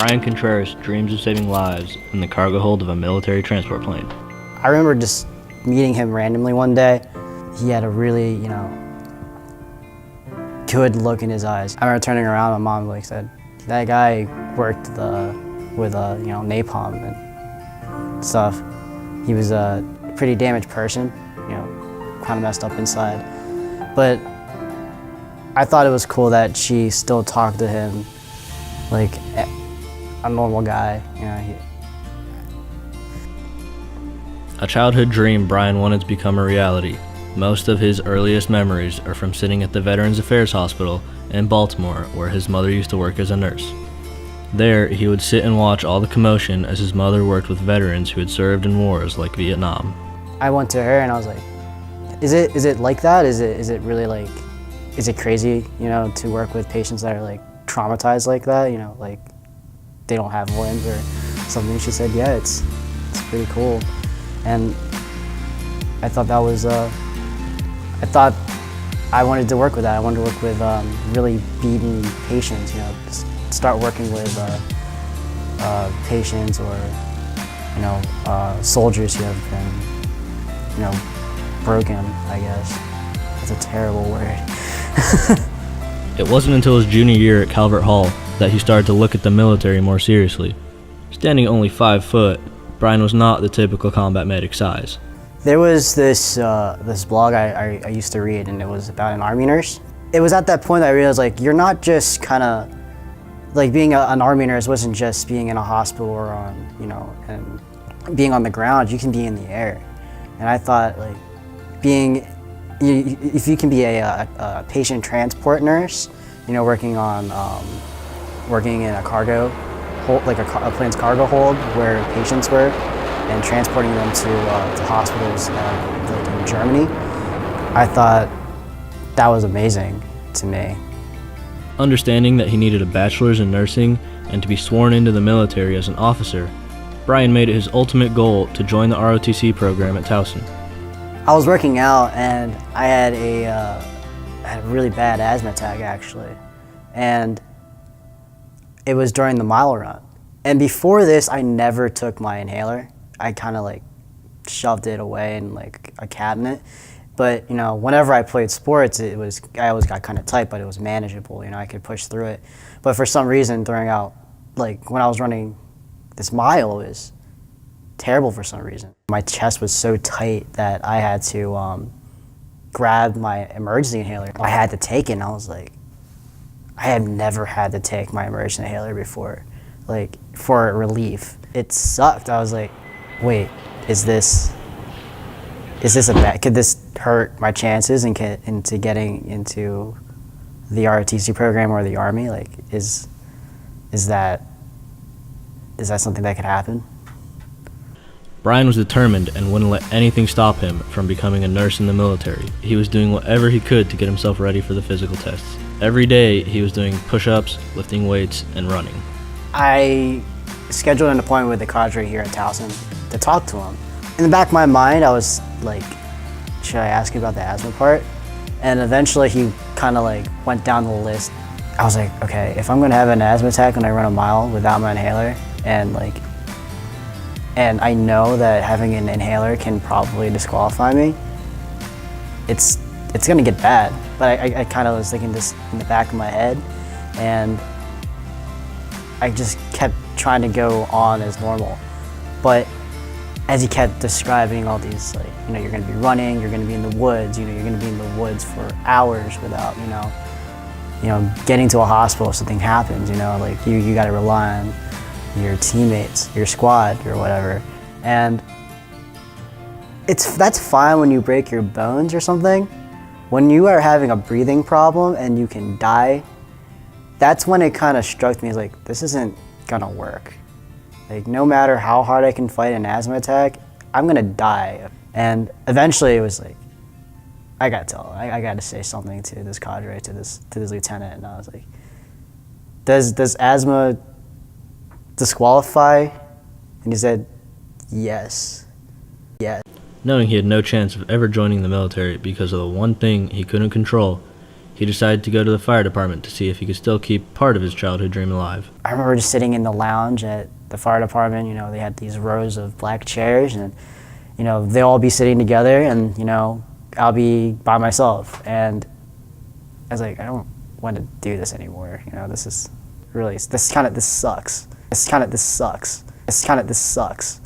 Bryans Contreras dreams of saving lives in the cargo hold of a military transport plane. I remember just meeting him randomly one day. He had a really, good look in his eyes. I remember turning around, my mom said, that guy worked with napalm and stuff. He was a pretty damaged person, kind of messed up inside. But I thought it was cool that she still talked to him like a normal guy, A childhood dream Brian wanted to become a reality. Most of his earliest memories are from sitting at the Veterans Affairs Hospital in Baltimore, where his mother used to work as a nurse. There, he would sit and watch all the commotion as his mother worked with veterans who had served in wars like Vietnam. I went to her and I was like, is it like that? Is it really is it crazy, to work with patients that are traumatized like that, like they don't have limbs or something? She said, yeah, it's pretty cool. And I thought that was, I thought I wanted to work with that. I wanted to work with really beaten patients, start working with patients or, soldiers who have been, broken, I guess. That's a terrible word. It wasn't until his junior year at Calvert Hall that he started to look at the military more seriously. Standing only 5 foot, Brian was not the typical combat medic size. There was this blog I used to read, and it was about an Army nurse. It was at that point that I realized, you're not just kind of, being an Army nurse wasn't just being in a hospital or on, and being on the ground. You can be in the air. And I thought, if you can be a patient transport nurse, working in a cargo hold, a plane's cargo hold where patients were, and transporting them to hospitals in Germany, I thought that was amazing to me. Understanding that he needed a bachelor's in nursing and to be sworn into the military as an officer, Brian made it his ultimate goal to join the ROTC program at Towson. I was working out and I had a really bad asthma attack actually, and it was during the mile run. And before this, I never took my inhaler. I kind of shoved it away in a cabinet. But whenever I played sports, I always got kind of tight, but it was manageable. I could push through it. But for some reason, when I was running this mile, it was terrible for some reason. My chest was so tight that I had to grab my emergency inhaler. I had to take it, and I was like, I had never had to take my emergency inhaler before, for relief. It sucked. I was like, wait, is this a bad, could this hurt my chances into getting into the ROTC program or the Army? Is that something that could happen? Brian was determined and wouldn't let anything stop him from becoming a nurse in the military. He was doing whatever he could to get himself ready for the physical tests. Every day, he was doing push-ups, lifting weights, and running. I scheduled an appointment with the cadre here at Towson to talk to him. In the back of my mind, I was like, should I ask you about the asthma part? And eventually, he kind of went down the list. I was like, okay, if I'm gonna have an asthma attack when I run a mile without my inhaler, and I know that having an inhaler can probably disqualify me, it's gonna get bad. But I kind of was thinking this in the back of my head, and I just kept trying to go on as normal. But as he kept describing all these, you're gonna be running, you're gonna be in the woods, you're gonna be in the woods for hours without, getting to a hospital if something happens, you gotta rely on your teammates, your squad, or whatever. And that's fine when you break your bones or something. When you are having a breathing problem and you can die, that's when it kind of struck me as this isn't gonna work. No matter how hard I can fight an asthma attack, I'm gonna die. And eventually it was I gotta say something to this cadre, to this lieutenant, and I was like, does asthma disqualify? And he said, yes. Knowing he had no chance of ever joining the military because of the one thing he couldn't control, he decided to go to the fire department to see if he could still keep part of his childhood dream alive. I remember just sitting in the lounge at the fire department. They had these rows of black chairs, and they'll all be sitting together, and I'll be by myself. And I was like, I don't want to do this anymore. This sucks. This sucks.